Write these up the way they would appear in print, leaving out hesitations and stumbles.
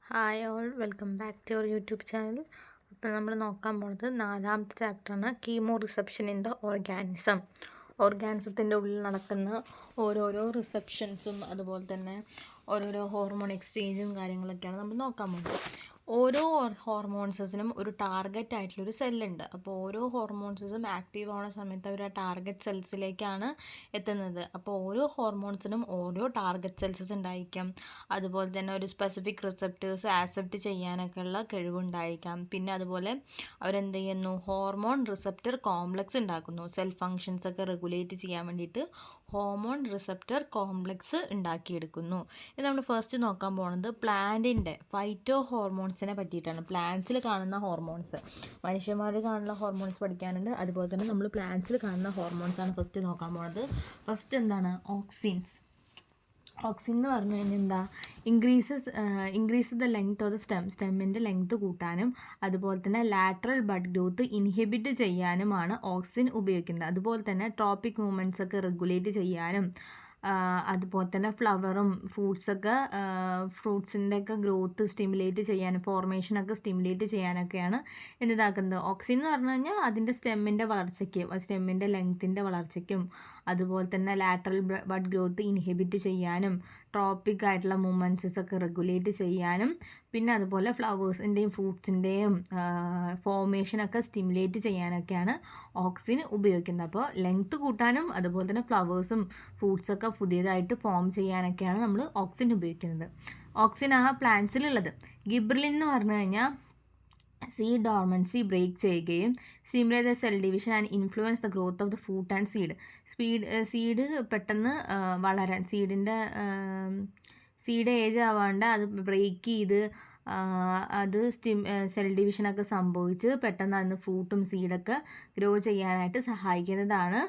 Hi all, welcome back to our YouTube channel. അപ്പോൾ നമ്മൾ നോക്കാൻ പോകുന്നത് 4ാമത്തെ ചാപ്റ്ററാണ്, chemoreception in the organism. ഓർഗാനിസത്തിൻ്റെ ഉള്ളിൽ നടക്കുന്ന ഓരോരോ റിസപ്ഷൻസും അതുപോലെ തന്നെ ഓരോരോ ഹോർമോൺ എക്സ്ചേഞ്ചും കാര്യങ്ങളൊക്കെയാണ് നമ്മൾ നോക്കാൻ പോകുന്നത്. ഓരോ ഹോർമോൺസിനും ഒരു ടാർഗറ്റ് ആയിട്ടുള്ളൊരു സെല്ലുണ്ട്. അപ്പോൾ ഓരോ ഹോർമോൺസും ആക്റ്റീവ് ആവുന്ന സമയത്ത് അവർ ആ ടാർഗറ്റ് സെൽസിലേക്കാണ് എത്തുന്നത്. അപ്പോൾ ഓരോ ഹോർമോൺസിനും ഓരോ ടാർഗറ്റ് സെൽസസ് ഉണ്ടായിരിക്കാം. അതുപോലെ തന്നെ ഒരു സ്പെസിഫിക് റിസപ്റ്റേഴ്സ് ആക്സെപ്റ്റ് ചെയ്യാനൊക്കെ ഉള്ള കഴിവുണ്ടായിരിക്കാം. പിന്നെ അതുപോലെ അവരെന്ത് ചെയ്യുന്നു, ഹോർമോൺ റിസപ്റ്റർ കോംപ്ലക്സ് ഉണ്ടാക്കുന്നു. സെൽ ഫങ്ഷൻസ് ഒക്കെ റെഗുലേറ്റ് ചെയ്യാൻ വേണ്ടിയിട്ട് ഹോർമോൺ റിസപ്റ്റർ കോംപ്ലക്സ് ഉണ്ടാക്കിയെടുക്കുന്നു. ഇത് നമ്മൾ ഫസ്റ്റ് നോക്കാൻ പോകുന്നത് പ്ലാന്റിൻ്റെ ഫൈറ്റോ ഹോർമോൺസിനെ പറ്റിയിട്ടാണ്. പ്ലാന്റ്സിൽ കാണുന്ന ഹോർമോൺസ്, മനുഷ്യന്മാരിൽ കാണുന്ന ഹോർമോൺസ് പഠിക്കാനുണ്ട്. അതുപോലെ തന്നെ നമ്മൾ പ്ലാന്റ്സിൽ കാണുന്ന ഹോർമോൺസാണ് ഫസ്റ്റ് നോക്കാൻ പോകുന്നത്. ഫസ്റ്റ് എന്താണ്? ഓക്സിൻസ്. ഓക്സിൻ എന്ന് പറഞ്ഞു കഴിഞ്ഞാൽ എന്താ? Increase the length of the സ്റ്റെമ്മിൻ്റെ ലെങ്ത് കൂട്ടാനും അതുപോലെ തന്നെ ലാറ്ററൽ ബഡ് ഗ്രോത്ത് ഇൻഹിബിറ്റ് ചെയ്യാനുമാണ് ഓക്സിൻ ഉപയോഗിക്കുന്നത്. അതുപോലെ തന്നെ ട്രോപ്പിക് മൂവ്മെൻറ്റ്സ് ഒക്കെ റെഗുലേറ്റ് ചെയ്യാനും അതുപോലെ തന്നെ ഫ്ലവറും ഫ്രൂട്ട്സിൻ്റെ ഒക്കെ ഗ്രോത്ത് സ്റ്റിമുലേറ്റ് ചെയ്യാനും ഫോർമേഷനൊക്കെ സ്റ്റിമുലേറ്റ് ചെയ്യാനൊക്കെയാണ് എന്താക്കുന്നത്. ഓക്സിൻ എന്ന് പറഞ്ഞു കഴിഞ്ഞാൽ അതിൻ്റെ സ്റ്റെമ്മിൻ്റെ വളർച്ചയ്ക്കും സ്റ്റെമ്മിൻ്റെ ലെങ്ത്തിൻ്റെ വളർച്ചയ്ക്കും അതുപോലെ തന്നെ ലാറ്ററൽ ബഡ് ഗ്രോത്ത് ഇൻഹിബിറ്റ് ചെയ്യാനും ട്രോപ്പിക് ആയിട്ടുള്ള മൂവ്മെൻറ്റ്സ് ഒക്കെ റെഗുലേറ്റ് ചെയ്യാനും പിന്നെ അതുപോലെ ഫ്ലവേഴ്സിൻ്റെയും ഫ്രൂട്ട്സിൻ്റെയും ഫോർമേഷനൊക്കെ സ്റ്റിമുലേറ്റ് ചെയ്യാനൊക്കെയാണ് ഓക്സിൻ ഉപയോഗിക്കുന്നത്. അപ്പോൾ ലെങ്ത്ത് കൂട്ടാനും അതുപോലെ തന്നെ ഫ്ലവേഴ്സും ഫ്രൂട്ട്സൊക്കെ പുതിയതായിട്ട് ഫോം ചെയ്യാനൊക്കെയാണ് നമ്മൾ ഓക്സിൻ ഉപയോഗിക്കുന്നത്. ഓക്സിൻ ആ പ്ലാന്റ്സിലുള്ളത്. ഗിബ്രലിൻ എന്ന് പറഞ്ഞു കഴിഞ്ഞാൽ സീഡ് ഡോർമൻസി ബ്രേക്ക് ചെയ്യുകയും stimulate the cell division and influence the growth of the fruit and seed പെട്ടെന്ന് വളരാൻ സീഡ് ഏജ് ആവാണ്ട് അത് ബ്രേക്ക് ചെയ്ത് അത് സെൽ ഡിവിഷനൊക്കെ സംഭവിച്ച് പെട്ടെന്ന് അതിന് ഫ്രൂട്ടും സീഡൊക്കെ ഗ്രോ ചെയ്യാനായിട്ട് സഹായിക്കുന്നതാണ്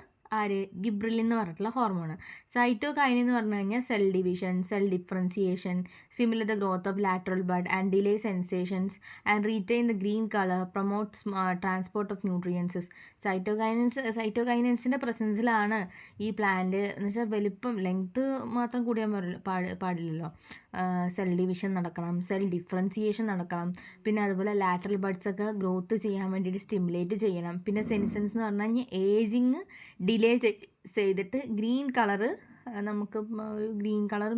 ഗിബ്രലിൻ എന്ന് പറഞ്ഞിട്ടുള്ള ഹോർമോൺ. സൈറ്റോകൈനിൻ എന്ന് പറഞ്ഞു കഴിഞ്ഞാൽ cell division, cell differentiation, stimulate the growth of lateral bud and delay sensations and retain the green colour, promotes transport of nutrients. സൈറ്റോകൈനൻസിൻ്റെ പ്രസൻസിലാണ് ഈ പ്ലാന്റ് എന്ന് വെച്ചാൽ വലിപ്പം ലെങ്ത്ത് മാത്രം കൂടിയാൽ പാടില്ലല്ലോ. സെൽ ഡിവിഷൻ നടക്കണം, സെൽ ഡിഫറൻസിയേഷൻ നടക്കണം, പിന്നെ അതുപോലെ ലാറ്ററൽ ബഡ്സ് ഒക്കെ ഗ്രോത്ത് ചെയ്യാൻ വേണ്ടിയിട്ട് സ്റ്റിമുലേറ്റ് ചെയ്യണം. പിന്നെ സെൻസൻസ് എന്ന് പറഞ്ഞു കഴിഞ്ഞാൽ ഏജിങ് ഡിലേ ചെയ്തിട്ട് ഗ്രീൻ കളറ് നമുക്ക് ഒരു ഗ്രീൻ കളർ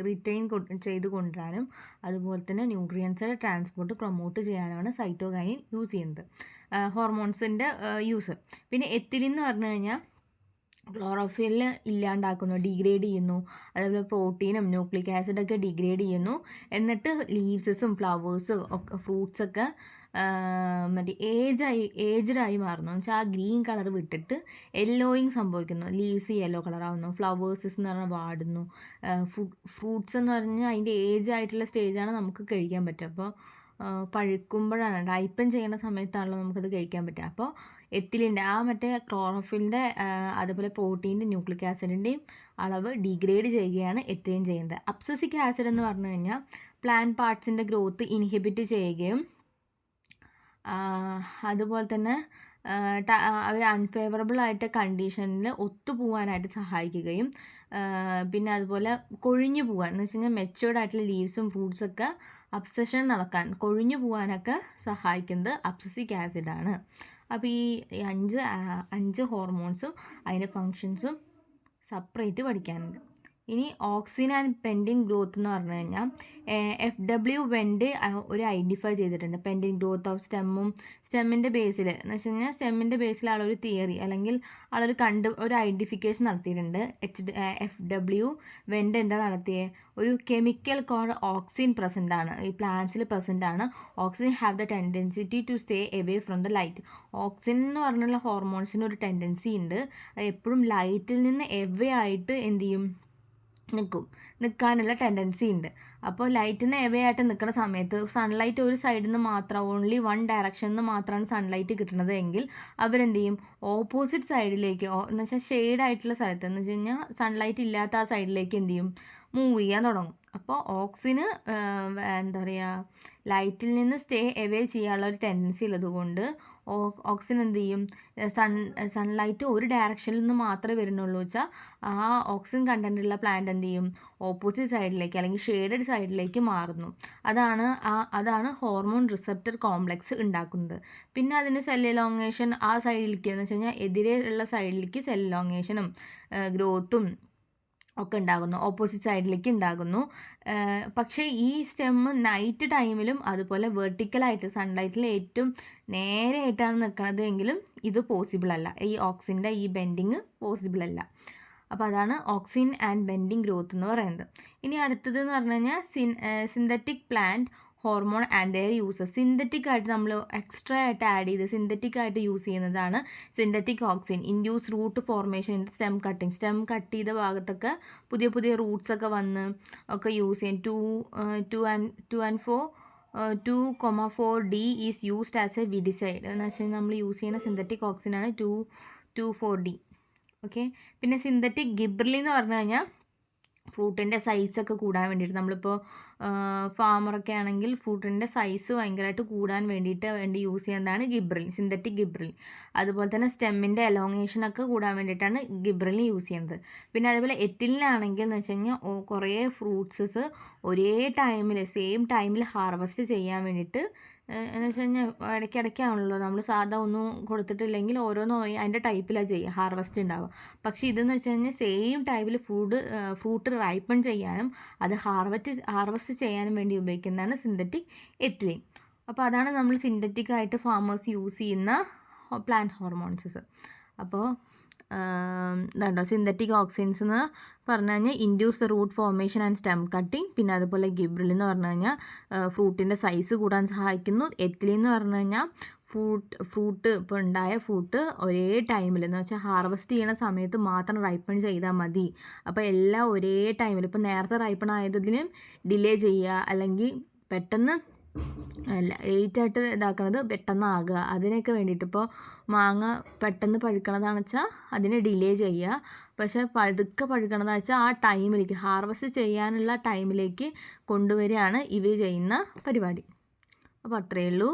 റിറ്റെയിൻ ചെയ്ത് കൊണ്ടുവരാനും അതുപോലെ തന്നെ ന്യൂട്രിയൻസിൻ്റെ ട്രാൻസ്പോർട്ട് പ്രൊമോട്ട് ചെയ്യാനാണ് സൈറ്റോകൈനിൻ യൂസ് ചെയ്യുന്നത്, ഹോർമോൺസിൻ്റെ യൂസ്. പിന്നെ എത്തിലിൻ എന്ന് പറഞ്ഞു കഴിഞ്ഞാൽ ക്ലോറോഫിൽ ഇല്ലാണ്ടാക്കുന്നു, ഡിഗ്രേഡ് ചെയ്യുന്നു. അതേപോലെ പ്രോട്ടീനും ന്യൂക്ലിക് ആസിഡൊക്കെ ഡിഗ്രേഡ് ചെയ്യുന്നു. എന്നിട്ട് ലീവ്സും ഫ്ലവേഴ്സും ഒക്കെ ഫ്രൂട്ട്സൊക്കെ മറ്റേ ഏജ്ഡായി മാറുന്നു. എന്ന് വെച്ചാൽ ആ ഗ്രീൻ കളർ വിട്ടിട്ട് യെല്ലോയിങ് സംഭവിക്കുന്നു. ലീവ്സ് യെല്ലോ കളറാവുന്നു, ഫ്ലവേഴ്സ് എന്ന് പറഞ്ഞാൽ വാടുന്നു. ഫ്രൂട്ട്സ് എന്ന് പറഞ്ഞാൽ അതിൻ്റെ ഏജ് ആയിട്ടുള്ള സ്റ്റേജാണ് നമുക്ക് കഴിക്കാൻ പറ്റുക. അപ്പോൾ പഴുക്കുമ്പോഴാണ്, റൈപ്പൻ ചെയ്യുന്ന സമയത്താണല്ലോ നമുക്കത് കഴിക്കാൻ പറ്റുക. അപ്പോൾ എത്തിലിൻ്റെ മറ്റേ ക്ലോറോഫിലിൻ്റെ അതുപോലെ പ്രോട്ടീൻ്റെ ന്യൂക്ലിക് ആസിഡിൻ്റെയും അളവ് ഡിഗ്രേഡ് ചെയ്യുകയാണ് എത്തിലിൻ ചെയ്യുന്നത്. അബ്സസിക് ആസിഡ് എന്ന് പറഞ്ഞു കഴിഞ്ഞാൽ പ്ലാന്റ് പാർട്സിൻ്റെ ഗ്രോത്ത് ഇൻഹിബിറ്റ് ചെയ്യുകയും അതുപോലെ തന്നെ അവർ അൺഫേവറബിൾ ആയിട്ട് കണ്ടീഷനിൽ ഒത്തുപോകാനായിട്ട് സഹായിക്കുകയും പിന്നെ അതുപോലെ കൊഴിഞ്ഞു പോകാൻ എന്ന് വെച്ച് കഴിഞ്ഞാൽ മെച്ചുവേർഡ് ആയിട്ടുള്ള ലീവ്സും ഫ്രൂട്ട്സൊക്കെ അബ്സഷൻ നടക്കാൻ കൊഴിഞ്ഞു പോകാനൊക്കെ സഹായിക്കുന്നത് അബ്സസിക് ആസിഡാണ്. അപ്പോൾ ഈ അഞ്ച് ഹോർമോൺസും അതിൻ്റെ ഫങ്ഷൻസും സെപ്പറേറ്റ് പഠിക്കാനുണ്ട്. ഇനി ഓക്സിൻ ആൻഡ് പെൻഡിൻ ഗ്രോത്ത് എന്ന് പറഞ്ഞു കഴിഞ്ഞാൽ FW വെൻഡ് ഒരു ഐഡൻറ്റിഫൈ ചെയ്തിട്ടുണ്ട്. പെൻഡിൻ ഗ്രോത്ത് ഓഫ് സ്റ്റെമ്മിൻ്റെ ബേസിൽ എന്ന് വെച്ച് കഴിഞ്ഞാൽ സ്റ്റെമ്മിൻ്റെ ബേസിൽ ആളൊരു തിയറി അല്ലെങ്കിൽ ഒരു ഐഡൻറ്റിഫിക്കേഷൻ നടത്തിയിട്ടുണ്ട്. FW വെൻഡ് എന്താ നടത്തിയത്? ഒരു കെമിക്കൽ കോൾഡ് ഓക്സിൻ പ്രസൻ്റ് ആണ്, ഈ പ്ലാന്റ്സിൽ പ്രസൻ്റ് ആണ്. Auxin have the tendency to stay away from the light. Auxin എന്ന് പറഞ്ഞുള്ള ഹോർമോൺസിന് ഒരു ടെൻഡൻസി ഉണ്ട്, അത് എപ്പോഴും ലൈറ്റിൽ നിന്ന് എവേ ആയിട്ട് എന്ത് ചെയ്യും, നിൽക്കാനുള്ള ടെൻഡൻസി ഉണ്ട്. അപ്പോൾ ലൈറ്റിൽ നിന്ന് എവേ ആയിട്ട് നിൽക്കുന്ന സമയത്ത് സൺലൈറ്റ് ഒരു സൈഡിൽ നിന്ന് മാത്രം, ഓൺലി വൺ ഡയറക്ഷനിൽ നിന്ന് മാത്രമാണ് സൺലൈറ്റ് കിട്ടുന്നത് എങ്കിൽ അവരെന്ത് ചെയ്യും, ഓപ്പോസിറ്റ് സൈഡിലേക്ക് എന്ന് വെച്ചാൽ ഷെയ്ഡായിട്ടുള്ള സ്ഥലത്ത് എന്ന് വെച്ച് കഴിഞ്ഞാൽ സൺലൈറ്റ് ഇല്ലാത്ത ആ സൈഡിലേക്ക് എന്ത് ചെയ്യും, മൂവ് ചെയ്യാൻ തുടങ്ങും. അപ്പോൾ ഓക്സിന് എന്താ പറയുക, ലൈറ്റിൽ നിന്ന് സ്റ്റേ എവേ ചെയ്യാനുള്ള ഒരു ടെൻഡൻസി ഉള്ളത് കൊണ്ട് ഓക്സിജൻ എന്ത് ചെയ്യും, സൺലൈറ്റ് ഒരു ഡയറക്ഷനിൽ നിന്ന് മാത്രമേ വരുന്നുള്ളൂ വെച്ചാൽ ആ ഓക്സിജൻ കണ്ടൻറ്റുള്ള പ്ലാന്റ് എന്ത് ചെയ്യും, ഓപ്പോസിറ്റ് സൈഡിലേക്ക് അല്ലെങ്കിൽ ഷെയ്ഡഡ് സൈഡിലേക്ക് മാറുന്നു. അതാണ് ഹോർമോൺ റിസപ്റ്റർ കോംപ്ലക്സ് ഉണ്ടാക്കുന്നത്. പിന്നെ അതിന് സെൽ എലോങ്ങേഷൻ ആ സൈഡിലേക്ക് എന്ന് വെച്ച് കഴിഞ്ഞാൽ എതിരെ ഉള്ള സൈഡിലേക്ക് സെൽ എലോങ്ങേഷനും ഗ്രോത്തും ഒക്കെ ഉണ്ടാകുന്നു, ഓപ്പോസിറ്റ് സൈഡിലേക്ക് ഉണ്ടാകുന്നു. പക്ഷേ ഈ സ്റ്റെമ്മ് നൈറ്റ് ടൈമിലും അതുപോലെ വെർട്ടിക്കലായിട്ട് സൺലൈറ്റിൽ ഏറ്റവും നേരെയായിട്ടാണ് നിൽക്കുന്നത് എങ്കിലും ഇത് പോസിബിൾ അല്ല, ഈ ഓക്സിൻ്റെ ഈ ബെൻഡിങ് പോസിബിൾ അല്ല. അപ്പോൾ അതാണ് ഓക്സിൻ ആൻഡ് ബെൻഡിങ് ഗ്രോത്ത് എന്ന് പറയുന്നത്. ഇനി അടുത്തത് എന്ന് പറഞ്ഞു കഴിഞ്ഞാൽ synthetic plant hormone and their uses. Synthetic ആയിട്ട് നമ്മൾ എക്സ്ട്രാ ആയിട്ട് ആഡ് ചെയ്ത് സിന്തറ്റിക് ആയിട്ട് യൂസ് ചെയ്യുന്നതാണ് synthetic auxin. Induce root formation in stem cutting. Stem cut ചെയ്ത ഭാഗത്തൊക്കെ പുതിയ പുതിയ റൂട്ട്സ് ഒക്കെ വന്ന് ഒക്കെ യൂസ് ചെയ്യും. 2,4-D is used as a weedicide എന്ന് വെച്ചാൽ നമ്മൾ യൂസ് ചെയ്യുന്ന സിന്തറ്റിക് ഓക്സിനാണ് 2,4-D. ഓക്കെ. പിന്നെ സിന്തറ്റിക് ഗിബ്രലിൻ എന്ന് പറഞ്ഞു കഴിഞ്ഞാൽ ഫ്രൂട്ടിൻ്റെ സൈസൊക്കെ കൂടാൻ വേണ്ടിയിട്ട്, നമ്മളിപ്പോൾ ഫാമറൊക്കെ ആണെങ്കിൽ ഫ്രൂട്ടിൻ്റെ സൈസ് ഭയങ്കരമായിട്ട് കൂടാൻ വേണ്ടി യൂസ് ചെയ്യുന്നതാണ് ഗിബ്രലിൻ, സിന്തറ്റിക് ഗിബ്രലിൻ. അതുപോലെ തന്നെ സ്റ്റെമ്മിൻ്റെ എലോങ്ങേഷനൊക്കെ കൂടാൻ വേണ്ടിയിട്ടാണ് ഗിബ്രലിൻ യൂസ് ചെയ്യുന്നത്. പിന്നെ അതേപോലെ എത്തിലിനാണെങ്കിൽ എന്ന് വെച്ച് കഴിഞ്ഞാൽ കുറേ ഫ്രൂട്ട്സസ് ഒരേ ടൈമിൽ സെയിം ടൈമിൽ ഹാർവെസ്റ്റ് ചെയ്യാൻ വേണ്ടിയിട്ട് എന്ന് വെച്ച് കഴിഞ്ഞാൽ ഇടയ്ക്കിടയ്ക്കാണല്ലോ നമ്മൾ സാധാ ഒന്നും കൊടുത്തിട്ടില്ലെങ്കിൽ ഓരോന്നും അതിൻ്റെ ടൈപ്പിലാണ് ചെയ്യുക ഹാർവെസ്റ്റ് ഉണ്ടാവുക. പക്ഷേ ഇതെന്ന് വെച്ച് കഴിഞ്ഞാൽ സെയിം ടൈപ്പിൽ ഫ്രൂട്ട് റൈപ്പൺ ചെയ്യാനും അത് ഹാർവെസ്റ്റ് ചെയ്യാനും വേണ്ടി ഉപയോഗിക്കുന്നതാണ് സിന്തറ്റിക് എത്തിലിൻ. അപ്പോൾ അതാണ് നമ്മൾ സിന്തറ്റിക് ആയിട്ട് ഫാമേഴ്സ് യൂസ് ചെയ്യുന്ന പ്ലാന്റ് ഹോർമോൺസസ്. അപ്പോൾ ഇതുണ്ടോ സിന്തറ്റിക് ഓക്സിൻസ് എന്ന് പറഞ്ഞു കഴിഞ്ഞാൽ induce the root formation and stem cutting. പിന്നെ അതുപോലെ ഗിബ്രലിൻ എന്ന് പറഞ്ഞു കഴിഞ്ഞാൽ ഫ്രൂട്ടിൻ്റെ സൈസ് കൂടാൻ സഹായിക്കുന്നു. എത്തിലിൻ എന്ന് പറഞ്ഞു കഴിഞ്ഞാൽ ഫ്രൂട്ട് ഇപ്പോൾ ഉണ്ടായ ഫ്രൂട്ട് ഒരേ ടൈമിൽ എന്ന് വെച്ചാൽ ഹാർവെസ്റ്റ് ചെയ്യുന്ന സമയത്ത് മാത്രം റൈപ്പൺ ചെയ്താൽ മതി. അപ്പോൾ എല്ലാം ഒരേ ടൈമിൽ, ഇപ്പോൾ നേരത്തെ റൈപ്പൺ ആയതിലും ഡിലേ ചെയ്യുക അല്ലെങ്കിൽ പെട്ടെന്ന് ലേറ്റായിട്ട് ഇതാക്കണത് പെട്ടെന്നാകുക, അതിനൊക്കെ വേണ്ടിയിട്ട്. ഇപ്പോൾ മാങ്ങ പെട്ടെന്ന് പഴുക്കണതാണെന്ന് വെച്ചാൽ അതിനെ ഡിലേ ചെയ്യുക. പക്ഷേ പതുക്കെ പഴുക്കണതെന്ന് വെച്ചാൽ ആ ടൈമിലേക്ക് ഹാർവെസ്റ്റ് ചെയ്യാനുള്ള ടൈമിലേക്ക് കൊണ്ടുവരികയാണ് ഇവർ ചെയ്യുന്ന പരിപാടി. അപ്പോൾ അത്രയേ ഉള്ളൂ.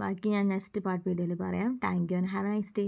ബാക്കി ഞാൻ നെക്സ്റ്റ് പാർട്ട് വീഡിയോയിൽ പറയാം. Thank you and have A nice day.